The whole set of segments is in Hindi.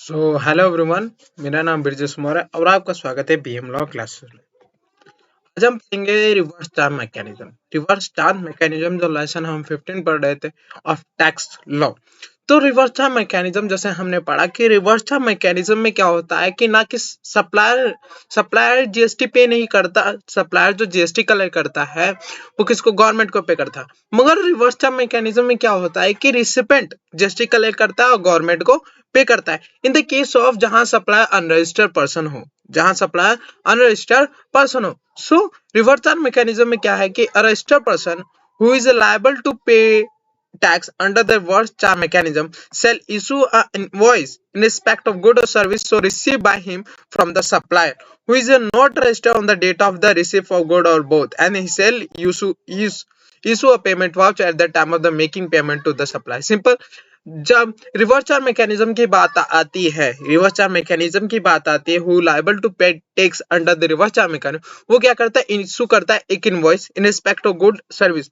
Hello everyone. मेरा नाम ब्रिजेश कुमार है और आपका स्वागत है बीएम लॉ क्लासेस में। आज हम पढ़ेंगे reverse charge mechanism. Reverse charge mechanism जो लेसन हम 15 पढ़ रहे थे ऑफ टैक्स लॉ। तो रिवर्स चार्ज मैकेनिज्म जैसे हमने पढ़ा कि रिवर्स चार्ज मैकेनिज्म में क्या होता है कि ना कि सप्लायर सप्लायर जीएसटी पे नहीं करता। सप्लायर जो जीएसटी कलेक्ट करता है वो किसको, गवर्नमेंट को पे करता है। मगर रिवर्स चार्ज मैकेनिज्म में क्या होता है कि रिसिपेंट जीएसटी कलेक्ट करता है और गवर्नमेंट को पे करता है। इन द केस ऑफ जहां सप्लायर अनरजिस्टर्ड पर्सन हो, जहां सप्लायर अनरजिस्टर्ड पर्सन हो। सो रिवर्स चार्ज मैकेनिज्म में क्या है कि a registered person who is liable to pay tax under the reverse charge mechanism shall issue an invoice in respect of good or service so received by him from the supplier who is not registered on the date of the receipt of good or both, and he shall issue a payment voucher at the time of the making payment to the supplier. Simple. जब रिवर्स चार्ज मैकेनिज्म की बात आती है, रिवर्स चार्ज मैकेनिज्म की बात आती है, हु लायबल टू पे tax under the reverse charge mechanism, वो क्या करता है, इशू करता है एक invoice in respect of good service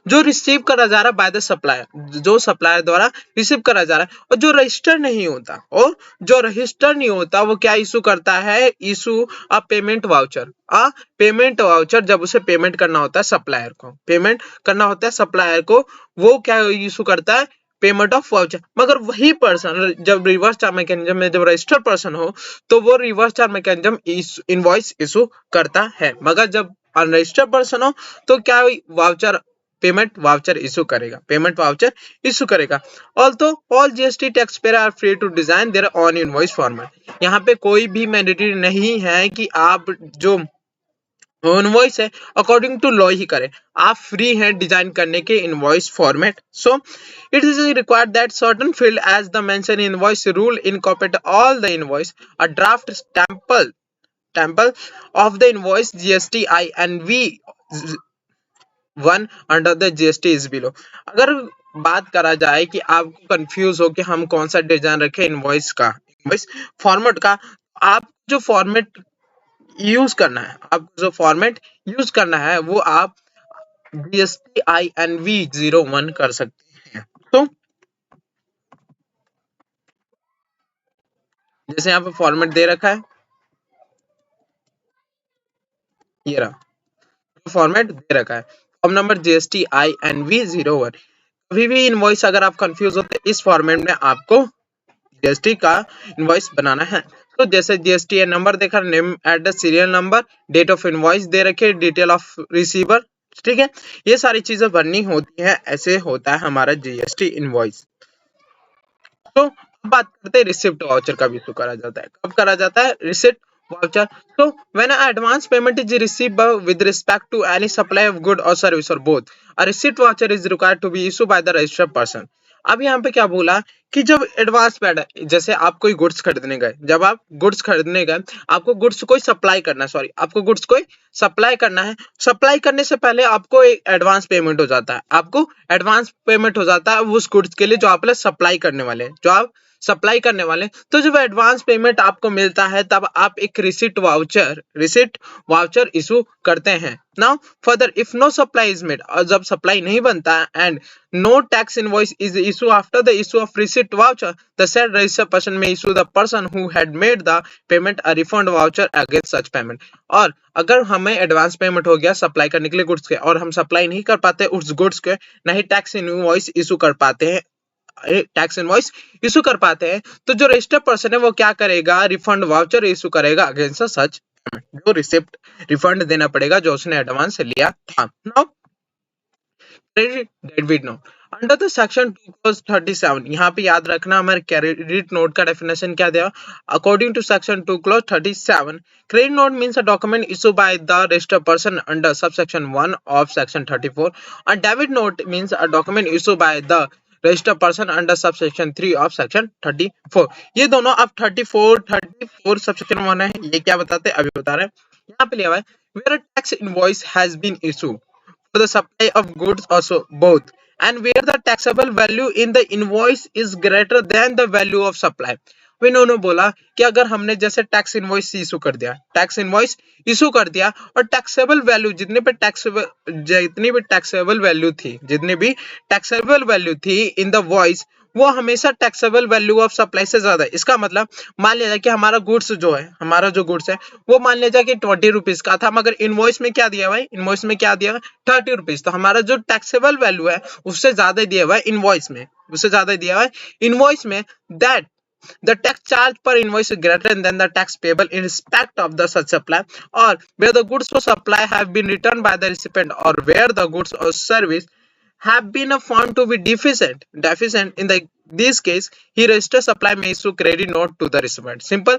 जो रिसीव करा जा रहा है बाय द सप्लायर, जो सप्लायर द्वारा रिसीव करा जा रहा है। और जो रजिस्टर नहीं होता, और जो रजिस्टर नहीं होता वो क्या इशू करता है, issue a payment voucher. Payment voucher जब उसे पेमेंट करना होता है सप्लायर को, पेमेंट करना होता है सप्लायर को, वो क्या इशू करता है, पेमेंट ऑफ वाउचर। मगर वही पर्सन जब रिवर्स चार्ज मैकेनिज्म में जब रजिस्टर्ड पर्सन हो तो वो reverse charge mechanism invoice issue करता है। मगर जब अनरजिस्टर्ड पर्सन हो तो क्या वाउचर, पेमेंट वाउचर इशू करेगा, पेमेंट वाउचर इशू करेगा। Also all GST tax payer are free to design their own invoice format. यहाँ पे कोई भी मैंडेटरी नहीं है कि आप जो इनवॉइस है अकॉर्डिंग टू लॉ ही करें, आप फ्री हैं डिजाइन करने के invoice format. So it is required that certain field as the mention invoice rule incorporate all the invoice a draft sample of the invoice GST INV 1 under the GST is below. अगर बात करा जाए कि आपको कंफ्यूज हो कि हम कौन सा डिजाइन रखें इनवॉइस का, इनवॉइस फॉर्मेट का, आप जो फॉर्मेट यूज करना है, आपको जो फॉर्मेट यूज करना है वो आप GST INV 01 कर सकते हैं। तो जैसे यहाँ पे फॉर्मेट दे रखा है, ये रहा फॉर्मेट दे रखा है, फॉर्म नंबर GST INV 01। कभी भी इनवॉइस अगर आप कंफ्यूज होते इस फॉर्मेट में आपको जीएसटी का इनवॉइस बनाना है। तो जैसे जीएसटी नंबर देखा, name address serial number, date of invoice दे रखे, डिटेल ऑफ रिसीवर, ठीक है, ये सारी चीजें भरनी होती है। ऐसे होता है हमारा जीएसटी इनवॉइस। तो अब बात करते हैं रिसिप्ट वाउचर का भी इशू करा जाता है। कब करा जाता है receipt voucher? So when an advance payment is received with respect to any supply of good or service or both, a receipt voucher is required to be issued by the registered person. अब यहाँ पे क्या बोला कि जब एडवांस पेमेंट, जैसे आप कोई गुड्स खरीदने गए, जब आप गुड्स खरीदने गए, आपको गुड्स कोई सप्लाई करना, सॉरी आपको गुड्स कोई सप्लाई करना है। सप्लाई करने से पहले आपको एक एडवांस पेमेंट हो जाता है, आपको एडवांस पेमेंट हो जाता है उस गुड्स के लिए जो आप सप्लाई करने वाले, जो आप सप्लाई करने वाले। तो जब एडवांस पेमेंट आपको मिलता है तब आप एक रिसिट वाउचर इशू करते हैं। Now further if no supply is made, और जब सप्लाई नहीं बनता है and no tax invoice is issue after the issue of receipt voucher, the said registered person में issue the person who had made the payment a refund voucher against such payment. और अगर हमें एडवांस पेमेंट हो गया सप्लाई करने के लिए गुड्स के, और हम सप्लाई नहीं कर पाते उस गुड्स के, ना ही टैक्स इनवॉइस इशू कर पाते हैं, टैक्स इनवॉइस इशू कर पाते हैं, तो जो रजिस्टर्ड पर्सन है वो क्या करेगा, रिफंड वाउचर इशू करेगा अगेंस्ट सच पेमेंट, जो रिसिप्ट रिफंड देना पड़ेगा जो उसने एडवांस लिया था। Now credit debit note under the section 2 clause 37, यहाँ पे याद रखना हमारे क्रेडिट नोट का डेफिनेशन क्या दिया। According to section 2 clause 37, credit note means a document issue by the registered person under subsection 1 of section 34। A debit note means a document issue by the registered person under subsection 3 of section 34। ये दोनों अब 34 सबसेक्शन 1 है, ये क्या बताते हैं अभी बता रहे हैं। यहाँ पे लिया हुआ है where a tax invoice has been issued for the supply of goods also both, and where the taxable value in the invoice is greater than the value of supply। इन्होंने बोला कि अगर हमने जैसे टैक्स इनवॉइस इशू कर दिया, टैक्स इनवॉइस इशू कर दिया, और टैक्सेबल वैल्यू जितनी भी टैक्सेबल वैल्यू थी इन द वॉइस, वो हमेशा टैक्सेबल वैल्यू ऑफ सप्लाई से ज्यादा है। इसका मतलब मान लिया जाए कि हमारा गुड्स जो है, हमारा जो गुड्स है वो मान लिया जाए कि 20 रुपीज का था, मगर इनवॉइस में क्या दिया हुआ है, इनवॉइस में क्या दिया हुआ है 30 रुपीज। तो हमारा जो टैक्सेबल वैल्यू है उससे ज्यादा दिया हुआ है इनवॉइस में, उससे ज्यादा दिया हुआ है इनवॉइस में। That the tax charged per invoice is greater than the tax payable in respect of the such supply, or where the goods or supply have been returned by the recipient, or where the goods or service have been found to be deficient in the this case he register supply may issue credit note to the recipient। Simple,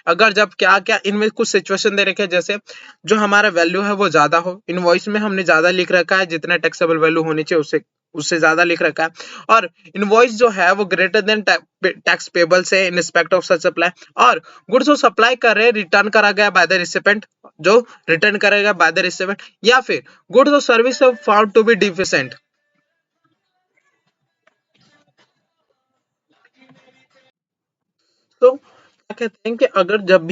अगर जब क्या क्या इनमें कुछ सिचुएशन दे रखे हैं, जैसे जो हमारा वैल्यू है वो ज्यादा हो, इनवॉइस में हमने ज्यादा लिख रखा है जितना टैक्सेबल वैल्यू होनी चाहिए उससे उससे ज्यादा लिख रखा है, और इनवॉइस जो है वो ग्रेटर देन टैक्स पेबल से in respect of such supply, और गुड्स जो सप्लाई कर रहे हैं रिटर्न करा गया बाय द रिसिपेंट, जो रिटर्न करेगा बाय द रिसिपेंट, या फिर गुड्स और service found to be deficient. तो क्या कहते हैं कि अगर जब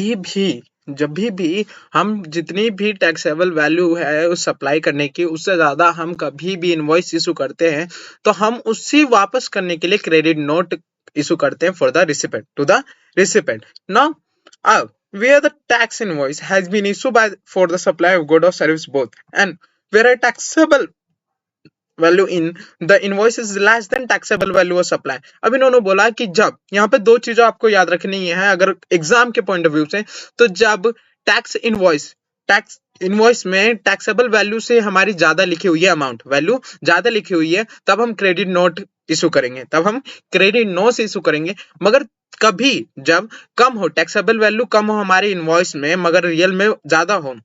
भी हम जितनी भी टैक्सेबल वैल्यू है उस सप्लाई करने की उससे ज्यादा हम कभी भी इनवॉइस इशू करते हैं, तो हम उसी वापस करने के लिए क्रेडिट नोट इशू करते हैं for the recipient, to the recipient. Now अब where the tax invoice has been issued by for the supply of good or service both, and where a taxable value in the invoice is less than taxable value of supply. अब इन्होंने बोला कि जब, यहाँ पे दो चीजें आपको याद रखनी है अगर एग्जाम के पॉइंट ऑफ व्यू से, तो जब टैक्स इनवॉइस में टैक्सेबल वैल्यू से हमारी ज्यादा लिखी हुई है, अमाउंट वैल्यू ज्यादा लिखी हुई है, तब हम क्रेडिट नोट इशू करेंगे, तब हम क्रेडिट नोट इशू करेंगे। मगर कभी जब कम हो, टैक्सेबल वैल्यू कम हो हमारे इनवॉइस में मगर रियल में ज्यादा हो,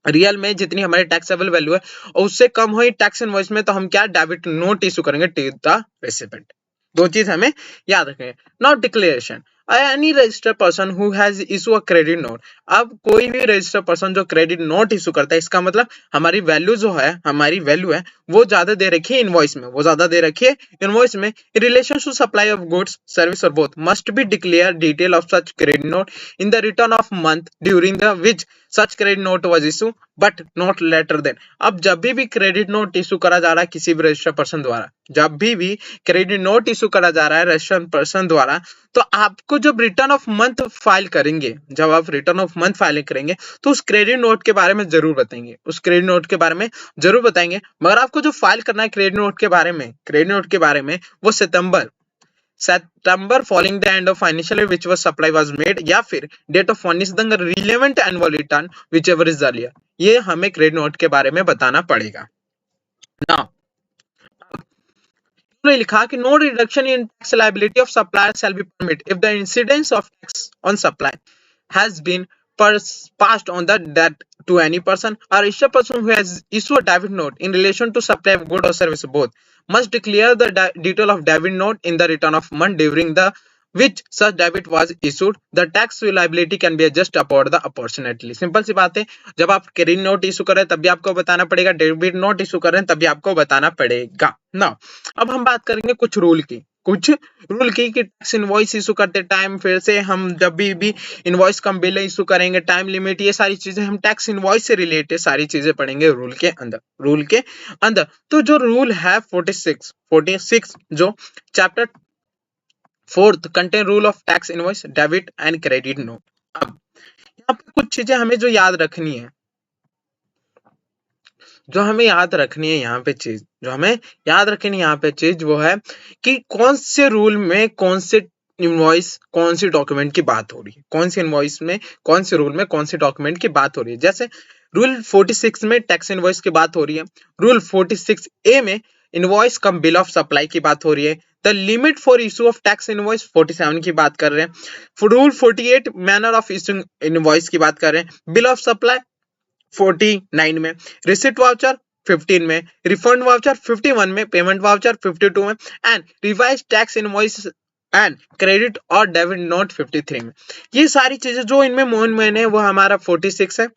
रियल में जितनी हमारी टैक्सेबल वैल्यू है और उससे कम हुई टैक्स इनवॉइस में, तो हम क्या डेबिट नोट इशू करेंगे टू द रेसिपेंट। दो चीज हमें याद रखेंगे। Not declaration any registered person who has issue a credit note. अब कोई भी रजिस्टर्ड पर्सन जो क्रेडिट नोट इशू करता है, इसका मतलब हमारी वैल्यू जो है, हमारी वैल्यू है वो ज्यादा दे रखी है इनवॉइस में, वो ज्यादा दे रखी है इनवॉइस में। In relation to supply of goods service और both must be declare detail of such credit note in the return of month during the which such credit note was issue but not later than. अब जब भी क्रेडिट नोट इशू करा जा रहा है किसी भी रजिस्टर्ड पर्सन द्वारा, जब भी क्रेडिट नोट इशू करा जा रहा है रजिस्टर्ड पर्सन द्वारा, तो आपको जब रिटर्न ऑफ मंथ फाइल करेंगे, जब आप रिटर्न ऑफ मंथ फाइल करेंगे तो उस क्रेडिट नोट के बारे में जरूर बताएंगे, उस क्रेडिट नोट के बारे में जरूर बताएंगे। मगर आपको जो फाइल करना है क्रेडिट नोट के बारे में, क्रेडिट नोट के बारे में, वो September following the end of financial year which was supply was made, या फिर date of furnish the relevant annual return whichever is earlier। ये हमें क्रेडिट नोट के बारे में बताना पड़ेगा। नाउ लिखा कि no reduction in tax liability of supplier shall be permit if the incidence of tax on supply has been passed on the debt to any person, or each person who has issued a debit note in relation to supply of good or service both must declare the detail of debit note in the return of month during the which such debit was issued। The tax liability can be adjusted upon the opportunity। Simple सी बात है, जब आप क्रेडिट नोट इशू कर रहे हैं तब भी आपको बताना पड़ेगा, डेबिट नोट इशू कर रहे हैं तब भी आपको बताना पड़ेगा ना। अब हम बात करेंगे कुछ रूल की, कि टैक्स इनवॉइस इशू करते टाइम, फिर से हम जब भी इनवॉइस कम बिल इशू करेंगे, टाइम लिमिट, ये सारी चीजें हम टैक्स इनवॉइस से रिलेटेड सारी चीजें पढ़ेंगे रूल के अंदर। तो जो रूल है 46 जो chapter 4th contain rule of tax invoice debit and credit note. अब यहाँ पे कुछ चीजें हमें जो याद रखनी है, यहाँ पे चीज वो है कि कौन से रूल में कौन से इनवॉइस कौन सी डॉक्यूमेंट की बात हो रही है, कौन सी इनवॉइस में कौन से रूल में कौन सी डॉक्यूमेंट की बात हो रही है। जैसे रूल 46 में टैक्स इनवॉइस की बात हो रही है, रूल 46A में invoice cum bill of supply की बात हो रही है, the limit for issue of tax invoice 47 की बात कर रहे हैं, rule 48 manner of issuing invoice की बात कर रहे हैं, बिल ऑफ सप्लाई 49 में, रिसिप्ट वाउचर 15 में, रिफंड वाउचर 51 में, पेमेंट वाउचर 52 में, and revise tax invoice and credit और डेबिट नोट 53 में। ये सारी चीजें जो इनमें मेन है वो हमारा 46 है,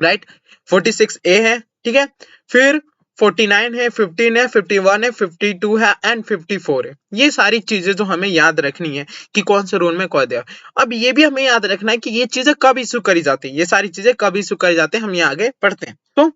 राइट, 46A है, ठीक है, फिर 49 है, 15 है, 51 है, 52 है एंड 54 है। ये सारी चीजें जो हमें याद रखनी है कि कौन से रूल में कौन दिया। अब ये भी हमें याद रखना है कि ये चीजें कब इशू करी जाती है, ये सारी चीजें कब इशू करी जाती है, हम ये आगे पढ़ते हैं। तो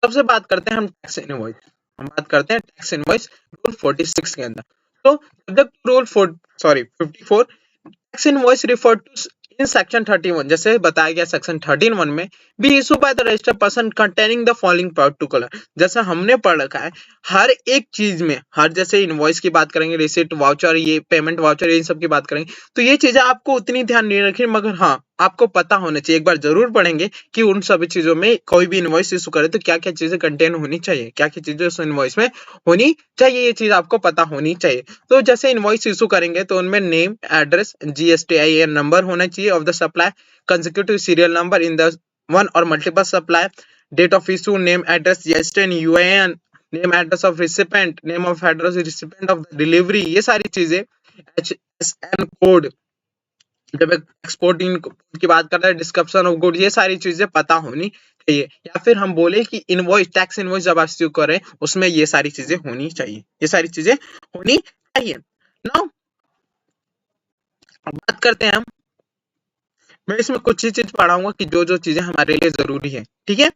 सबसे बात करते हैं हम टैक्स इनवॉइस, हम बात करते हैं टैक्स इनवॉइस रूल 46 के अंदर। तो subject rule 54 tax invoice refer to in section 31, जैसे बताया गया सेक्शन 13(1) में, be issue by the registered person containing the following particular. जैसा हमने पढ़ रखा है हर एक चीज में, हर जैसे इनवॉइस की बात करेंगे, रिसिप्ट, वाउचर, ये पेमेंट वाउचर, इन सब की बात करेंगे, तो ये चीजें आपको उतनी ध्यान नहीं रखनी, मगर हाँ आपको पता होना चाहिए, एक बार जरूर पढ़ेंगे कि उन सभी चीजों में कोई भी इनवॉइस इशू करे तो क्या क्या चीजें कंटेन होनी चाहिए, क्या क्या चीजें उस इनवॉइस में होनी चाहिए, ये चीज आपको पता होनी चाहिए। तो जैसे इनवॉइस इशू करेंगे तो उनमें नेम, एड्रेस, GSTIN नंबर होना चाहिए of the supply, consecutive serial number in the one और multiple supply, date of issue, name, address, GSTIN, UIN, name, address of recipient, name of address recipient of the delivery, ये सारी चीजें, HSN कोड, जब एक्सपोर्टिंग की बात करता है, डिस्क्रिप्शन ऑफ गुड, ये सारी चीजें पता होनी चाहिए। या फिर हम बोले कि इनवॉइस, टैक्स इनवॉइस जब आप इश्यू करें उसमें ये सारी चीजें होनी चाहिए, ये सारी चीजें होनी चाहिए। नाउ बात करते हैं हम, मैं इसमें कुछ ही चीज पढ़ाऊंगा कि जो जो चीजें हमारे लिए जरूरी है, ठीक है।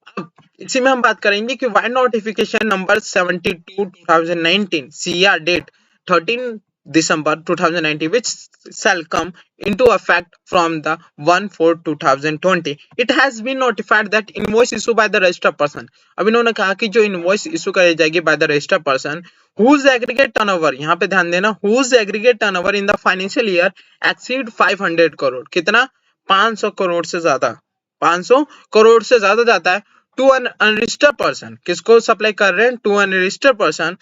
अब इसी में हम बात करेंगे कि why notification number 72 2019 CR date 13 December 2019 which shall come into effect from the 1/4/2020 it has been notified that invoice issued by the registered person। अब इन्होंने कहा कि जो इनवॉइस इशू कराई जाएगी bye the registered person whose aggregate turnover, यहाँ पे ध्यान देना, whose aggregate turnover in the financial year exceed 500 crore, कितना, 500 करोड़ से ज्यादा, 500 करोड़ से ज्यादा जाता है, टू एन अनरजिस्टर्ड पर्सन, किसको सप्लाई कर रहे हैं, टू एन रजिस्टर्ड पर्सन,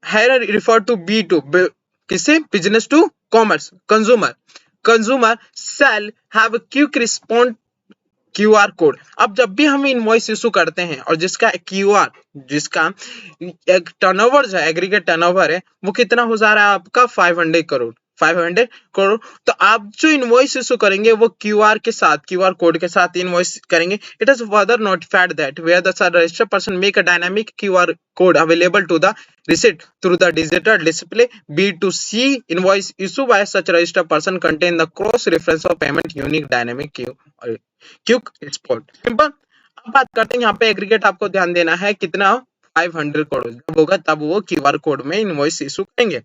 है रिफर टू B2, किसे, business to commerce, consumer, consumer sale have quick respond QR code. अब जब भी हम इनवॉइस इशू करते हैं और जिसका QR, जिसका एक टर्नओवर है, एग्रीगेट टर्नओवर है, वो कितना हो जा रहा है आपका 500 करोड़, 500 करोड़, तो आप जो इनवॉइस इशू करेंगे वो QR के साथ, QR कोड के साथ इनवॉइस करेंगे। It is further notified that where the registered person make a dynamic QR code available to the receipt through the digital display B2C invoice issued by such registered person contain the cross reference of payment unique dynamic quick export, simple. अब बात करते हैं यहाँ पे एग्रीगेट, आपको ध्यान देना है कितना, 500 करोड़, जब होगा तब वो QR कोड में इनवॉइस इशू करेंगे।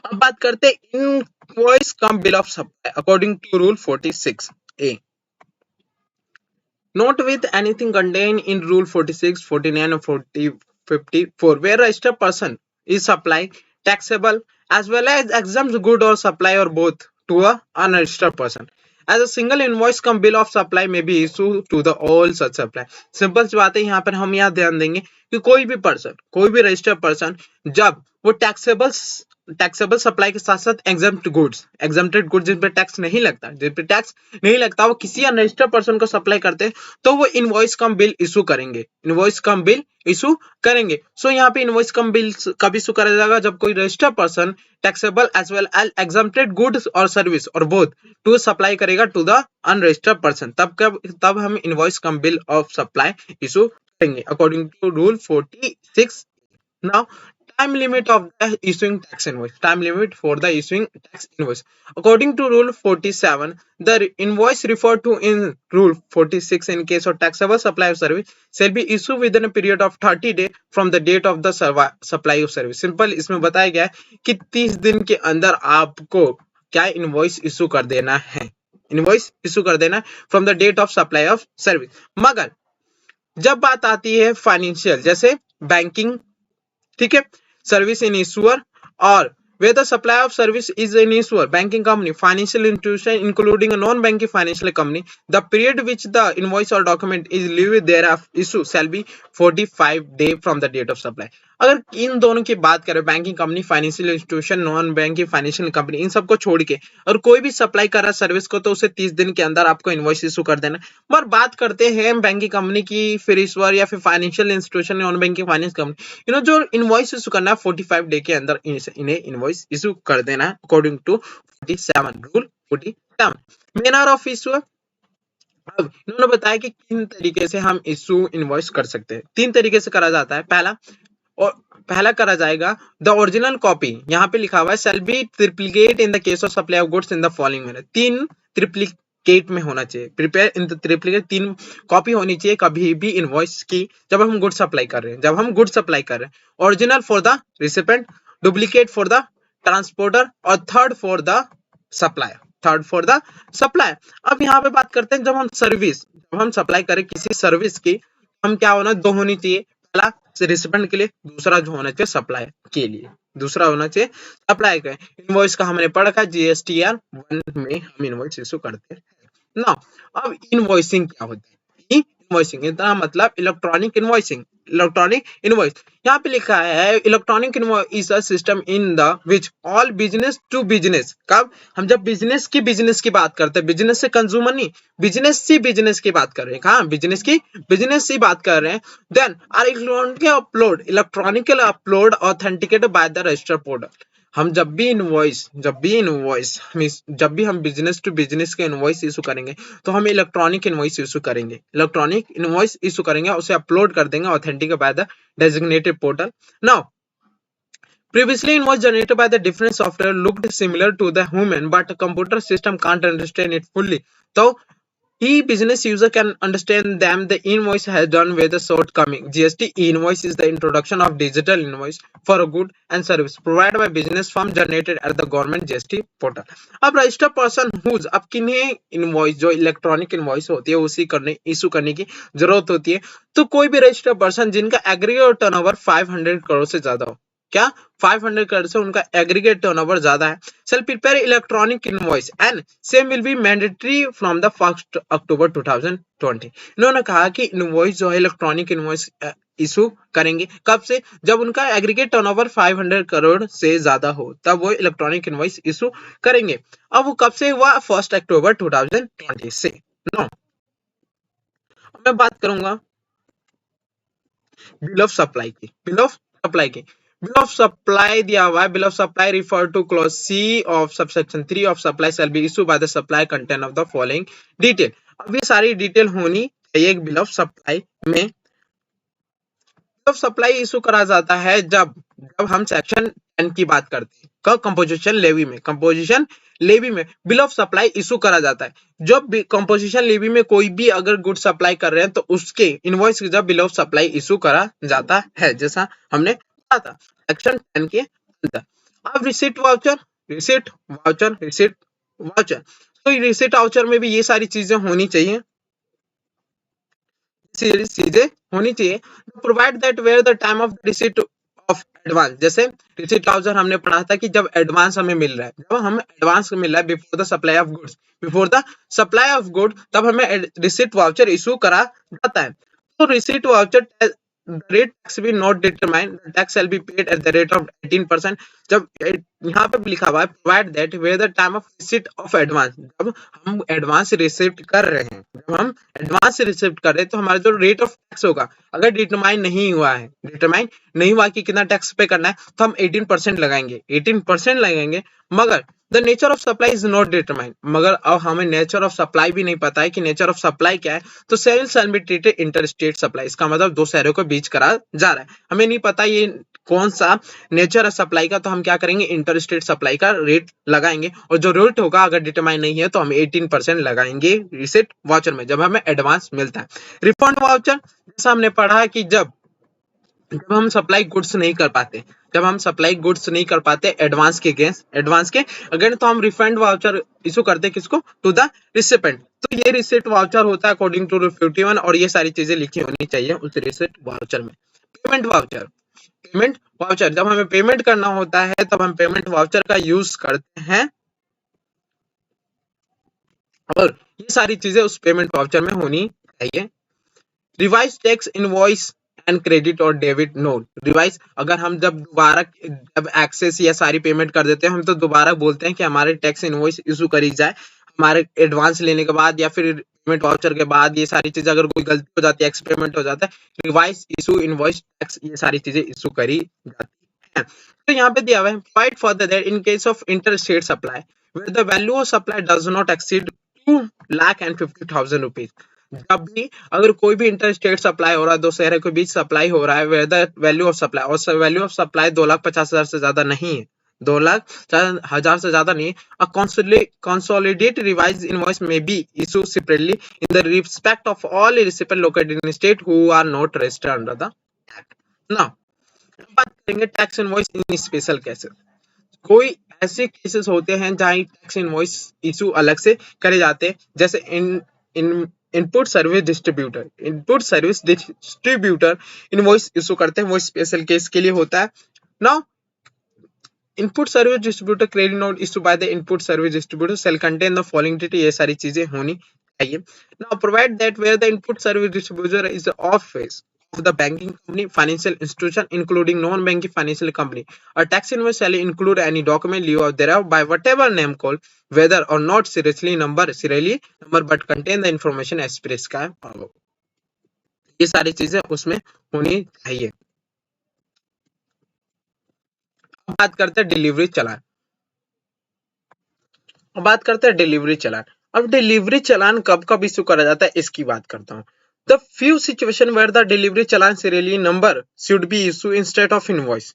अब बात करते हैं invoice cum bill of supply according to rule 46A, not with anything contained in rule 46, 49 or 40, 54 where a registered person is supplying taxable as well as exempt good or supply or both to a unregistered person as a single invoice cum bill of supply may be issued to the all such supply। Simple सी बात है, यहाँ पर हम यहाँ ध्यान देंगे कि कोई भी पर्सन, कोई भी रजिस्टर्ड पर्सन जब वो टैक्सेबल सप्लाई के साथ साथ एग्जम्प्टेड गुड्स जिन पे टैक्स नहीं लगता, वो किसी अनरजिस्टर्ड पर्सन को सप्लाई करते हैं तो वो इनवॉइस कम बिल इशू करेंगे। सो यहाँ पे इनवॉइस कम बिल कब इशू करा जाएगा, जब कोई registered person taxable as well as exempted goods और सर्विस और बोथ टू सप्लाई करेगा टू द अनरजिस्टर्ड पर्सन, तब हम invoice cum bill of supply issue करेंगे according to rule 46। Now time limit of the issuing tax invoice, time limit for the issuing tax invoice according to rule 47, the invoice referred to in rule 46 in case of taxable supply of service shall be issued within a period of 30 days from the date of the supply of service। Simple इसमें बताया गया है कि 30 दिन के अंदर आपको क्या इनवॉइस इशू कर देना है, इनवॉइस इशू कर देना from the date of supply of service. मगर जब बात आती है फाइनेंशियल, जैसे बैंकिंग, ठीक है, service in issuer or where the supply of service is in issuer, banking company, financial institution including a non-banking financial company, the period which the invoice or document is live thereof issue shall be 45 days from the date of supply। अगर इन दोनों की बात करें, banking company, financial institution, non banking financial company, इन सबको छोड़ के और कोई भी सप्लाई कर रहा सर्विस को, तो उसे 30 दिन के अंदर आपको इनवॉइस इशू कर देना। मगर बात करते हैं बैंकिंग कंपनी की, फिर ईश्वर या फिर financial institution, non banking finance company, जो इनवॉइस इशू करना है 45 डे के अंदर इन्हें इनवॉइस इशू कर देना है according to 47 rule 47। Manner of issue, अब इन्होंने बताया कि किन तरीके से हम इशू इनवॉइस कर सकते हैं। 3 तरीके से करा जाता है। पहला करा जाएगा द ओरिजिनल कॉपी, यहाँ पे लिखा हुआ है shall be triplicate in the case of supply of goods in the following manner. 3 triplicate में होना चाहिए। Prepare in the triplicate 3 copy होनी चाहिए कभी भी इनवॉइस की जब हम गुड सप्लाई कर रहे हैं। जब हम गुड सप्लाई कर रहे हैं, original for the recipient, duplicate for the transporter और third for the supplier. Third for the supplier. अब यहाँ पे बात करते हैं जब हम सप्लाई करें किसी सर्विस की, हम क्या होना, दो होनी चाहिए। पहला रिसिपेंट के लिए, दूसरा जो होना चाहिए सप्लाई के लिए, दूसरा होना चाहिए सप्लाई का। इनवॉइस का हमने पढ़ा जीएसटीआर 1 में हम इनवॉइस इशू करते हैं ना। अब इनवॉइसिंग क्या होती है? इनवॉइसिंग इसका मतलब इलेक्ट्रॉनिक इनवॉइसिंग। इलेक्ट्रॉनिक इनवॉइस यहाँ पे लिखा है electronic invoice is a system in the which all business to business. कब हम जब बिजनेस की बात करते हैं, बिजनेस से कंज्यूमर नहीं, बिजनेस की बात कर रहे हैं। कहाँ बिजनेस की बात कर रहे हैं। Then are electronical upload authenticated by the register portal. हम जब भी हम बिजनेस टू बिजनेस के इनवॉइस इशू करेंगे तो हम इलेक्ट्रॉनिक इनवॉइस इशू करेंगे, उसे अपलोड कर देंगे authentic by the designated portal. Now previously invoice generated by the different software looked similar to the human, but computer system can't understand it fully. So e-business user can understand them. The invoice has done with the shortcoming. GST e-invoice is the introduction of digital invoice for a good and service provided by business firm generated at the government GST portal. अब रजिस्टर्ड पर्सन हुज, अब किन्हें इनवॉइस जो इलेक्ट्रॉनिक इनवॉइस होती है उसी इशू करने की जरूरत होती है? तो कोई भी रजिस्टर्ड पर्सन जिनका एग्रीगेट टर्नओवर 500 करोड़ से ज्यादा हो। क्या 500 करोड़ से उनका एग्रीगेट टर्नओवर ज्यादा है, shall prepare electronic invoice and same will be mandatory from the 1st October 2020। इन्होंने कहा कि इनवॉइस जो है इलेक्ट्रॉनिक इनवॉइस इशू करेंगे कब से? जब उनका एग्रीगेट टर्नओवर 500 करोड़ से ज्यादा हो, तब वो इलेक्ट्रॉनिक इनवॉइस इशू करेंगे। अब वो कब से हुआ? 1st October 2020 से। नो, मैं बात करूंगा बिल ऑफ सप्लाई की। बिल ऑफ सप्लाई दिया हुआ है। Bill of supply refer to clause C of subsection 3 of supply shall be issue by the supply content of the following detail. अब ये सारी डिटेल होनी चाहिए एक बिल ऑफ सप्लाई में। बिल ऑफ सप्लाई इशू करा जाता है जब हम सेक्शन 10 की बात करते हैं, कंपोजिशन लेवी में बिल ऑफ सप्लाई इशू करा जाता है। जब कंपोजिशन लेवी में कोई भी अगर गुड सप्लाई कर रहे हैं तो उसके इनवॉइस जब बिल ऑफ सप्लाई इशू करा जाता है, जैसा हमने कहा था सेक्शन 10 के अंदर। अब रिसीट वाउचर तो रिसीट वाउचर में भी ये सारी चीजें होनी चाहिए, provide that where the time of receipt of advance. जैसे रिसीट वाउचर हमने पढ़ा था कि जब एडवांस हमें मिल रहा है, before the supply of good, तब हमें रिसीट वाउचर इशू करा जाता है। तो receipt voucher rate tax be not determined, the tax shall be paid at the rate of 18%। जब यहाँ पे लिखा हुआ है provide that where the time of receipt of advance, जब हम एडवांस रिसिप्ट कर रहे हैं तो हमारा जो रेट ऑफ टैक्स होगा अगर डिटरमाइन नहीं हुआ कि कितना टैक्स पे करना है तो हम 18% लगाएंगे। मगर the nature of supply is not determined, मगर अब हमें नेचर ऑफ सप्लाई भी नहीं पता है कि नेचर ऑफ सप्लाई क्या है। तो sale shall be treated inter state supply, इसका मतलब दो शहरों के बीच करा जा रहा है। हमें नहीं पता ये कौन सा नेचर है सप्लाई का, तो हम क्या करेंगे इंटर स्टेट सप्लाई का रेट लगाएंगे, और जो रेट होगा अगर डिटरमाइन नहीं है तो हम 18% लगाएंगे रिसीट वाउचर में जब हमें एडवांस मिलता है। रिफंड वाउचर जैसा हमने पढ़ा कि जब हम सप्लाई गुड्स नहीं कर पाते एडवांस के अगेन तो हम रिफंड वाउचर इशू करते किसको? To the recipient. तो ये रिसिप्ट वाउचर होता है अकॉर्डिंग टू रूल 51 और ये सारी चीजें लिखी होनी चाहिए उस रिसिप्ट वाउचर में। पेमेंट वाउचर जब हमें पेमेंट करना होता है तब हम पेमेंट वाउचर का यूज करते हैं, और ये सारी चीजें उस पेमेंट वाउचर में होनी चाहिए। Revise tax invoice and credit और डेबिट नोट। रिवाइज अगर हम जब एक्सेस या सारी पेमेंट कर देते हैं हम तो दोबारा बोलते हैं कि हमारे टैक्स इनवॉइस इशू करी जाए, हमारे एडवांस लेने के बाद या फिर पेमेंट वाउचर के बाद ये सारी चीजें अगर कोई गलती हो जाती है, एक्सपेरिमेंट हो जाता है, रिवाइज इशू इनवॉइस टैक्स ये सारी चीजें इशू करी जाती है। तो यहाँ पे दिया हुआ है provide for that in case of inter state supply where the value of supply does not exceed 2,50,000 rupees. जब भी अगर कोई भी इंटर स्टेट सप्लाई हो रहा है, दो शहरों के बीच सप्लाई हो रहा है, where the value of supply 2,50,000 से ज्यादा नहीं है, 2 लाख 4,000 से ज्यादा नहीं। A consolidated revised invoice may be issued separately in the respect of all recipients located in state who are not registered under the act. Now बात करेंगे टैक्स इनवॉइस इन स्पेशल केसेस। कोई ऐसे केसेस होते हैं जहां टैक्स इनवॉइस इशू अलग से करे जाते हैं, जैसे input service distributor invoice issue करते हैं, वो स्पेशल केस के लिए होता है। Now input service distributor credit note issue by the input service distributor shell contain the following detail, ये सारी चीजें होनी चाहिए। Now provide that where the input service distributor is of face of the banking company, financial institution, including non-banking financial company. A tax invoice shall include any document lieu thereof by whatever name called, whether or not serially number, but contain the information as prescribed. ये सारी चीजें उसमें होनी चाहिए। अब बात करते हैं डिलीवरी चालान। अब डिलीवरी चालान कब कब इशू करा जाता है इसकी बात करता हूँ। The few situation where the delivery challan serial number should be issue instead of invoice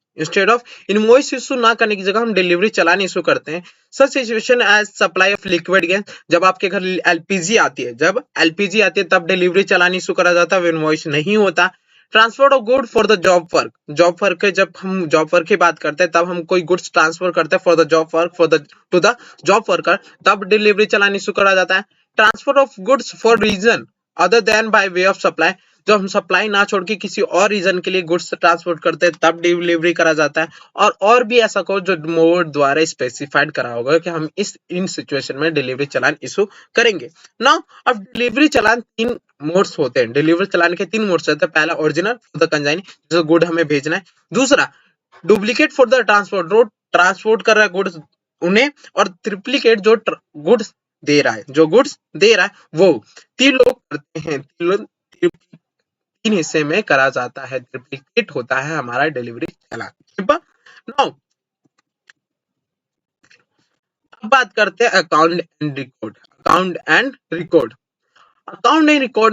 issue ना करने की जगह हम डिलीवरी चालान इशू करते हैं। Such situation as supply of liquid gas, जब आपके घर एलपीजी आती है तब डिलीवरी चालान इशू करा जाता है, इनवॉइस नहीं होता। Transfer of good for the job work जब हम जॉब वर्क की बात करते हैं तब हम कोई गुड्स ट्रांसफर करते हैं for the job work to the job worker, तब डिलीवरी चालान इशू करा जाता है। Transfer of goods for reason other than by way of supply, जब हम सप्लाई ना छोड़ के किसी और रीजन के लिए गुड्स ट्रांसपोर्ट करते हैं तब डिलीवरी करा जाता है। और भी ऐसा को जो मोड द्वारा स्पेसिफाइड करा होगा कि हम इन सिचुएशन में डिलीवरी चालान इशू करेंगे। नाउ अब डिलीवरी चालान 3 मोड्स होते हैं। डिलीवरी चालान के 3 मोड्स होते हैं। पहला ओरिजिनल फॉर द कंसाइनी, जो गुड हमें भेजना है। दूसरा डुप्लीकेट फॉर द ट्रांसपोर्ट कर रहा है गुड्स उन्हें, और ट्रिप्लीकेट जो गुड्स दे रहा है वो। 3 लोग करते हैं, 3 हिस्से में करा जाता है, ट्रिप्लीकेट होता है हमारा डिलीवरी चालान। नाउ अब बात करते हैं अकाउंट एंड रिकॉर्ड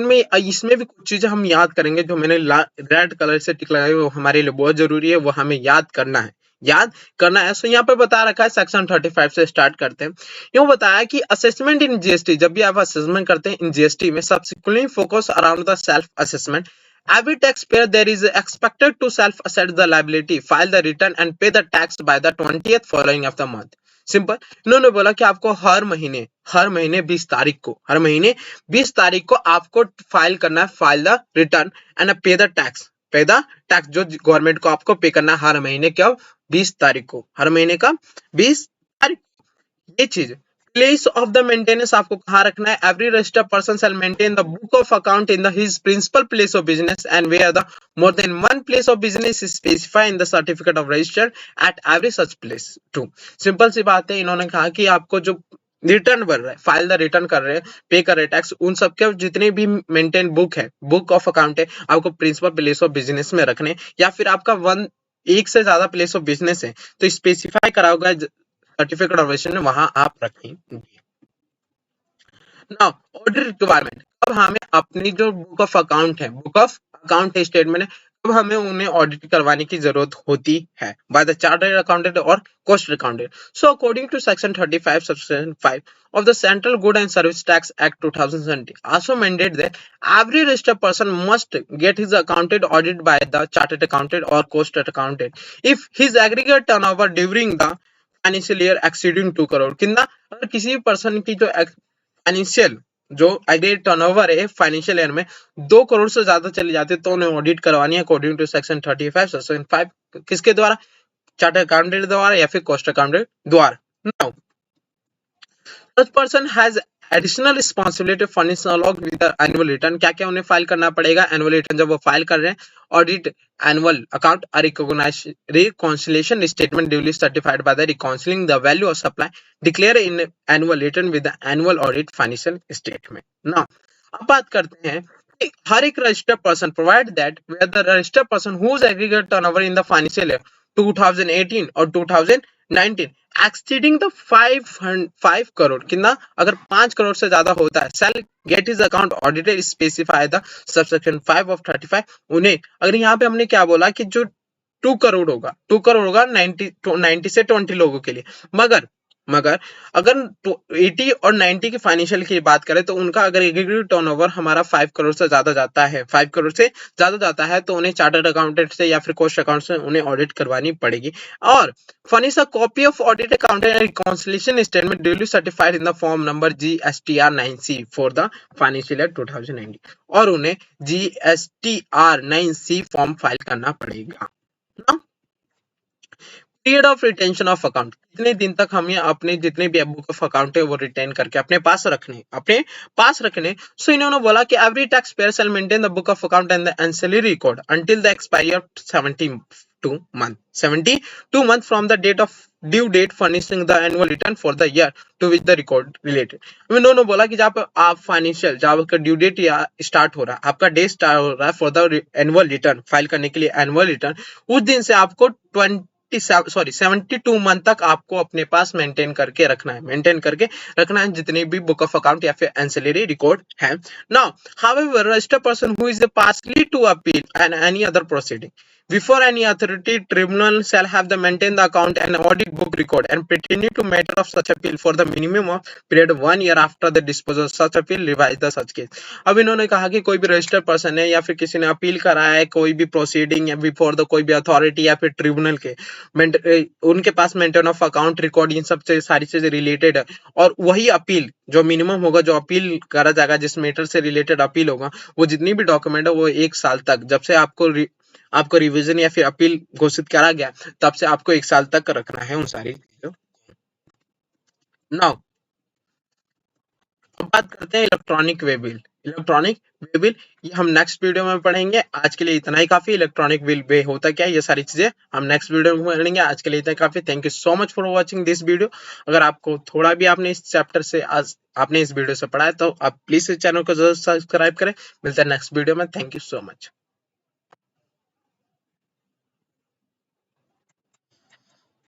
में इसमें भी कुछ चीजें हम याद करेंगे जो मैंने रेड कलर से टिक लगाई, वो हमारे लिए बहुत जरूरी है, वो हमें याद करना है। सो यहाँ पे बता रखा है सेक्शन 35 से स्टार्ट करते हैं। यूं बताया कि असेसमेंट इन जीएसटी, जब भी आप असेसमेंट करते हैं इन जीएसटी में, subsequently focus around the self assessment. Every taxpayer there is expected to self-assess the liability, file the return and pay the tax by the 20th following of the month. Simple, इन्होंने बोला कि आपको हर महीने 20 तारीख को आपको फाइल करना है, फाइल द रिटर्न एंड पे द टैक्स जो गवर्नमेंट को आपको पे करना है हर महीने क्या 20 तारीख को, हर महीने का 20 तारीख। ये चीज प्लेस ऑफ द मेंटेनेंस आपको कहाँ रखना है। Every registered person shall maintain the book of account in the his principal place of business and where the more than one place of business is specified in the certificate of register at every such place to. Simple सी बात है, इन्होंने कहा कि आपको जो रिटर्न भर रहा है, फाइल द रिटर्न कर रहे हैं, पे कर रहे हैं टैक्स, उन सब के जितने भी मेंटेन बुक ऑफ अकाउंट है, आपको प्रिंसिपल प्लेस ऑफ बिजनेस में रखने, या फिर आपका एक से ज्यादा प्लेस ऑफ बिजनेस है तो स्पेसिफाई करा होगा सर्टिफिकेट ऑफ रजिस्ट्रेशन में, वहां आप रखेंगे। नाउ ऑडिट रिक्वायरमेंट, अब हमें अपनी जो बुक ऑफ अकाउंट स्टेटमेंट है, अब हमें उन्हें ऑडिट करवाने की जरूरत होती है बाय द चार्टर्ड अकाउंटेंट और cost accountant. So according to section 35 subsection 5 of the Central Good and Service Tax Act 2017 also mandate that every registered person must get his accounted audited by the chartered accountant or cost accountant if his aggregate turnover during the financial year exceeding 2 crore. कितना, अगर किसी भी पर्सन की जो फाइनेंशियल जो एग्रीगेट टर्नओवर है फाइनेंशियल ईयर में 2 करोड़ से ज्यादा चली जाती है तो उन्हें ऑडिट करवानी है अकॉर्डिंग टू सेक्शन 35 सेक्शन 5। किसके द्वारा, चार्टर्ड अकाउंटेंट द्वारा या फिर कॉस्ट अकाउंटेंट द्वारा। Now such person has additional responsibility furnish along with annual return. क्या क्या उन्हें फाइल करना पड़ेगा एनुअल रिटर्न जब वो फाइल कर रहे हैं, audit annual account reconciliation statement duly certified by the reconciling the value of supply declare in annual return with the annual audit financial statement. Now अब बात करते हैं कि हर एक registered person provide that where the registered person whose aggregate turnover in the financial year 2018 और 2019 एक्सीडिंग द 5 करोड़, कितना, अगर 5 करोड़ से ज्यादा होता है, sale get his account audited specify the subsection 5 of 35। उन्हें, अगर यहाँ पे हमने क्या बोला कि जो 2 करोड़ होगा, 2 करोड़ होगा 90 से 20 लोगों के लिए। मगर अगर 80 और 90 की फाइनेंशियल की बात करें तो उनका अगर एग्रीगेट टर्नओवर हमारा 5 करोड़ से ज्यादा जाता है, 5 करोड़ से ज्यादा जाता है, तो उन्हें चार्टर्ड अकाउंटेंट से या फिर कॉस्ट अकाउंट से उन्हें ऑडिट करवानी पड़ेगी। और furnish a copy of audited accounting and reconciliation statement duly certified in the form number GSTR 9C for the financial year 2019, और उन्हें GSTR 9C फॉर्म फाइल करना पड़ेगा ना। Period of retention of account, कितने दिन तक हमें अपने जितने भी बुक ऑफ अकाउंट है वो रिटेन करके अपने पास रखने। सो इन्होंने बोला कि every tax payer shall maintain the book of account and the ancillary record until the expiry of 72 months from the date of due date furnishing the annual return for the year to which the record related। इन्होंने बोला कि जब आप फाइनेंशियल, जब आपका ड्यू डेट स्टार्ट हो रहा है, आपका डे स्टार्ट हो रहा है for the annual return file करने के लिए एनुअल रिटर्न, उस दिन से आपको 72 मंथ तक आपको अपने पास मेंटेन करके रखना है जितने भी बुक ऑफ अकाउंट या फिर एंसिलरी रिकॉर्ड है। Now however registered person who is partly to appeal and any other proceeding before any authority tribunal shall have the maintain the account and audit book record and pertaining to matter of such appeal for the minimum of period 1 year after the disposal of such appeal revise the such case। अब इन्होंने कहा कि कोई भी रजिस्टर्ड पर्सन है या फिर किसी ने अपील करा है कोई भी प्रोसीडिंग या बिफोर द कोई भी अथॉरिटी या फिर ट्रिब्यूनल के, उनके पास मेंटेन ऑफ अकाउंट रिकॉर्ड इन सब से सारी चीजें रिलेटेड है, और वही अपील जो मिनिमम होगा, जो अपील करा जाएगा, जिस मैटर से रिलेटेड अपील होगा, वो जितनी भी डॉक्यूमेंट है वो 1 साल तक, जब से आपको रिवीजन या फिर अपील घोषित करा गया तब से आपको 1 साल तक रखना है उन सारी चीजों। नाउ अब बात करते हैं इलेक्ट्रॉनिक वे बिल। ये हम नेक्स्ट वीडियो में पढ़ेंगे। आज के लिए इतना ही काफी। इलेक्ट्रॉनिक बिल वे होता क्या है, ये सारी चीजें हम नेक्स्ट वीडियो में पढ़ेंगे। आज के लिए इतना काफी। Thank you so much for watching this video. अगर आपको थोड़ा भी आपने इस चैप्टर से आज आपने इस वीडियो से पढ़ा है तो आप प्लीज इस चैनल को जरूर सब्सक्राइब करें। मिलते हैं नेक्स्ट वीडियो में। Thank you so much.